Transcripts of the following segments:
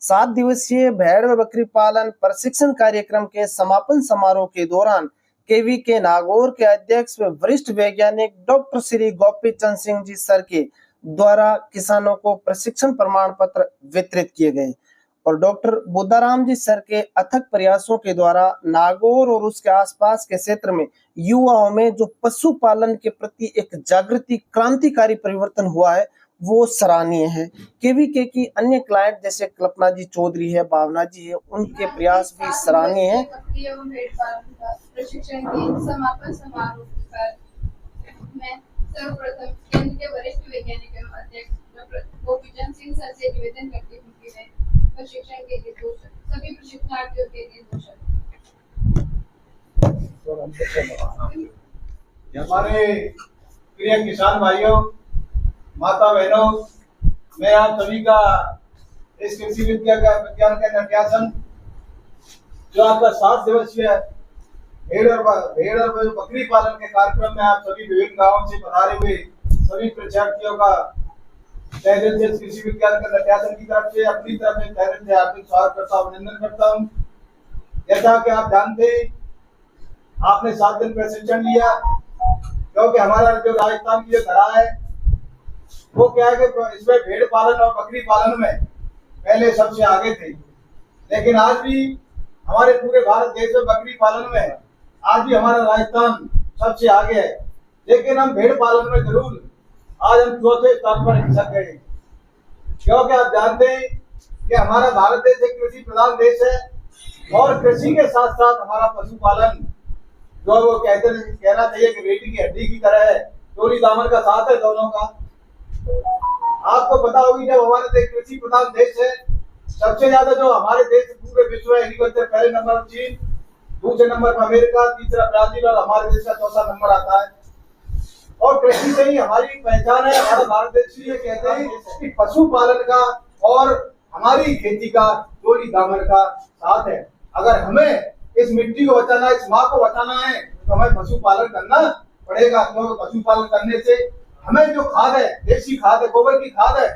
7 दिवसीय भेड़ व बकरी पालन प्रशिक्षण कार्यक्रम के समापन समारोह के दौरान केवी के नागौर के अध्यक्ष व वरिष्ठ वैज्ञानिक डॉक्टर श्री गोपी चंद सिंह जी सर के द्वारा किसानों को प्रशिक्षण प्रमाण पत्र वितरित किए गए और डॉक्टर बुद्धाराम जी सर के अथक प्रयासों के द्वारा नागौर और उसके आसपास के क्षेत्र में युवाओं में जो पशुपालन के प्रति एक जागृति क्रांतिकारी परिवर्तन हुआ है वो सराहनीय है। केवीके की अन्य क्लाइंट जैसे कल्पना जी चौधरी है, भावना जी है, उनके प्रयास भी सराहनीय है। प्रशिक्षण के समापन समारोह पर मैं सर्वप्रथम केंद्र के वरिष्ठ वैज्ञानिक एवं अध्यक्ष डॉक्टर गोपी चंद सिंह सर से निवेदन करती हूँ कि मैं प्रशिक्षण के लिए सभी प्रशिक्षणार्थियों के लिए हमारे प्रिय किसान भाइयों, माता बहनों, मैं आप सभी का इस कृषि विज्ञान केंद्र न्यासन जो आपका 7 दिवसीय भेड़ और बकरी पालन के कार्यक्रम में आप सभी विभिन्न गांवों से पधारे हुए सभी प्रशिक्षार्थियों का तहे दिल से कृषि विज्ञान केंद्र न्यासन की तरफ से अपनी तरफ से तहे दिल से हार्दिक स्वागत करता हूं, अभिनंदन करता हूं। जैसा कि आप जानते हैं, आपने 7 दिन प्रशिक्षण लिया क्योंकि हमारा जो राजस्थान की जो धरा है वो क्या है कि इसमें भेड़ पालन और बकरी पालन में पहले सबसे आगे थे, लेकिन आज भी हमारे पूरे भारत देश में बकरी पालन में आज भी हमारा राजस्थान सबसे आगे है। लेकिन हम भेड़ पालन में जरूर आज हम 4थे स्थान पर खिसक गए, क्योंकि आप जानते हैं कि हमारा भारत देश एक कृषि प्रधान देश है और कृषि के साथ साथ हमारा पशुपालन जो वो कहना चाहिए कि बेटी की हड्डी की तरह है, चोरी दामन का साथ है दोनों का। आपको पता होगी जब हमारे देश कृषि प्रधान देश है, सबसे ज्यादा जो हमारे देश पूरे विश्व में एग्रीकल्चर पहले नंबर पर चीन, दूसरे नंबर पर अमेरिका, तीसरा ब्राजील और हमारे देश का चौथा नंबर आता है। और कृषि से ही हमारी पहचान है, हमारा भारत देश ये कहते हैं कि पशुपालन का और हमारी खेती का चोरी दामन का साथ है। अगर हमें इस मिट्टी को बचाना, इस माँ को बचाना है तो हमें पशुपालन करना पड़ेगा, क्योंकि पशुपालन करने से हमें जो खाद है, देसी खाद है, गोबर की खाद है,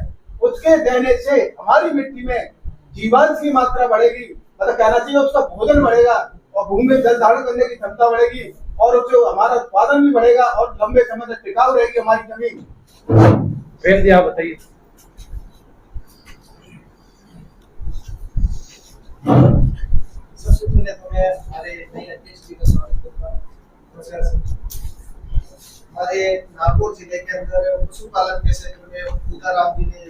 उसके देने से हमारी मिट्टी में जीवांश की मात्रा बढ़ेगी, मतलब कहना चाहिए उसका भोजन बढ़ेगा और भूमि में जल धारण करने की क्षमता बढ़ेगी और उससे हमारा उत्पादन भी बढ़ेगा और लंबे समय तक टिकाऊ रहेगी हमारी जमीन। प्रेम जी आप बताइए। सबसे पहले तो मैं हमारे नए अध्यक्ष जी का स्वागत करता हूँ। हमारे नागौर जिले के अंदर पशुपालन के क्षेत्र में बुद्धाराम जी ने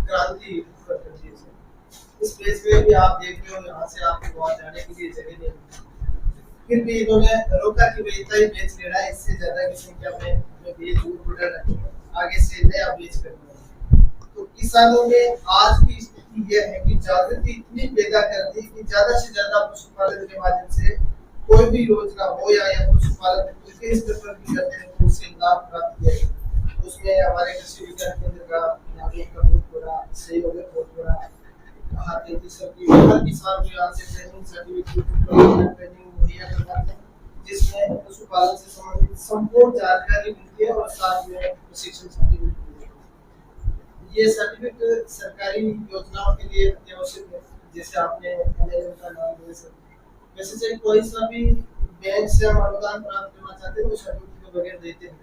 क्रांति कर दी है। इस पेज पे भी आप देख रहे हो, यहाँ से आपको वहाँ जाने के लिए जगह नहीं, फिर भी इन्होंने रोका कि भाई इतना ही बेच लेना है, इससे ज्यादा की संख्या में बीज आगे से नया बेच करना। तो किसानों में आज की स्थिति यह है कि जागृति इतनी पैदा कर दी कि ज्यादा से ज्यादा पशुपालन के माध्यम से कोई भी योजना हो या पशुपालन के स्तर पर भी करते हैं तो उससे लाभ प्राप्त किया जाए। उसमें हमारे कृषि विज्ञान केंद्र का बहुत बड़ा सहयोग है, बहुत बड़ा हर किसान को यहाँ से ट्रेनिंग सर्टिफिकेट ट्रेनिंग मुहैया करवाते हैं, जिसमें पशुपालन से संबंधित संपूर्ण जानकारी मिलती है और साथ में प्रशिक्षण सर्टिफिकेट मिलती है। ये सर्टिफिकेट सरकारी योजनाओं के लिए अत्यावश्यक है, जैसे आपने एनएलएम का नाम लिया सर। वैसे चाहे कोई सा भी बैंक से हम अनुदान प्राप्त करना चाहते हैं तो सर्टिफिकेट के बगैर देते हैं,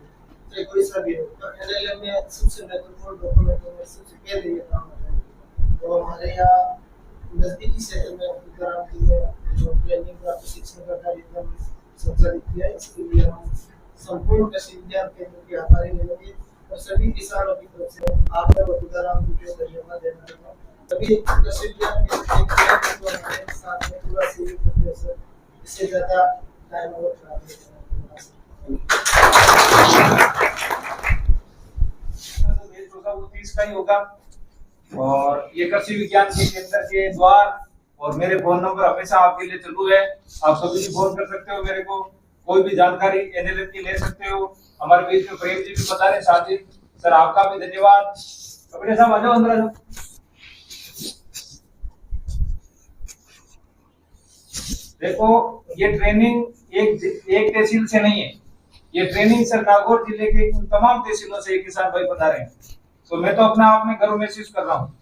चाहे कोई सा भी हो। तो एनएलएम में सबसे महत्वपूर्ण डॉक्यूमेंटों में सबसे पहले ये काम होता है। तो हमारे यहाँ नजदीकी क्षेत्र में बुद्धाराम जी ने जो ट्रेनिंग का प्रशिक्षण का कार्यक्रम संचालित किया, इसके लिए हम संपूर्ण कृषि विज्ञान केंद्र के आभारी रहेंगे और सभी किसानों की तरफ से आपका बुद्धाराम जी को धन्यवाद देना चाहूँगा। सभी कृषि विज्ञान केंद्र को हमारे साथ में पूरा सहयोग करते हैं सर, इससे ज्यादा टाइम और खराब नहीं का ही होगा। और ये कृषि विज्ञान के केंद्र के द्वार और मेरे फोन नंबर हमेशा आपके लिए चालू है, आप सभी भी फोन कर सकते हो मेरे को, कोई भी जानकारी एनएलएम की ले सकते हो। हमारे बीच में प्रेम जी भी बता रहे साथ ही सर, आपका भी धन्यवाद। अपने साहब आ जाओ अंदर आ जाओ। देखो ये ट्रेनिंग एक तहसील से नहीं है, ये ट्रेनिंग सर नागौर जिले के तमाम तहसीलों से किसान भाई बता रहे हैं। तो मैं तो अपना आप में गर्व महसूस कर रहा हूँ,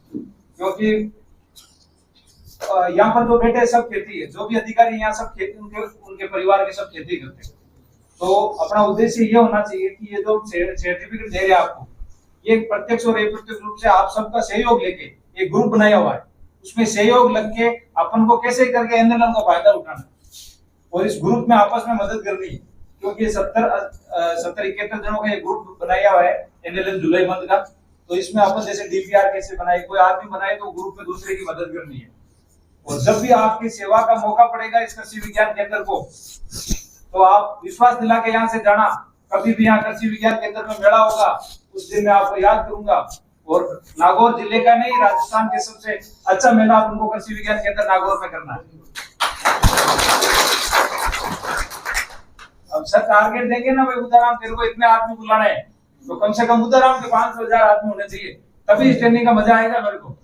क्योंकि यहाँ पर जो बैठे सब खेती है, जो भी अधिकारी यहाँ सब खेती, उनके परिवार के सब खेती करते हैं। तो अपना उद्देश्य ये होना चाहिए कि ये जो सर्टिफिकेट दे रहे हैं आपको, ये प्रत्यक्ष और अप्रत्यक्ष रूप से आप सबका सहयोग लेके एक ग्रुप बनाया हुआ है, उसमें सहयोग लग के अपन को कैसे करके एनएलएम का फायदा उठाना और इस ग्रुप में आपस में मदद करनी है, क्योंकि 70-71 जनों का एक ग्रुप बनाया हुआ है एनएलएम जुलाई मंथ का। तो इसमें अपन जैसे डीपीआर कैसे बनाए, कोई आदमी बनाए तो ग्रुप में दूसरे की मदद करनी है। और जब भी आपकी सेवा का मौका पड़ेगा इस कृषि विज्ञान केंद्र को, तो आप विश्वास दिला के यहाँ से जाना। कभी भी यहाँ कृषि विज्ञान केंद्र में मेला होगा उस दिन मैं आपको याद करूंगा। और नागौर जिले का नहीं, राजस्थान के सबसे अच्छा मेला उनको कृषि विज्ञान केंद्र नागौर में करना है। अब सर टारगेट देंगे ना भाई उदाराम तेरे को इतने आदमी बुलाने हैं, तो कम से कम उदाराम के 500-1000 आदमी होने चाहिए, तभी इस ट्रेनिंग का मजा आएगा मेरे को।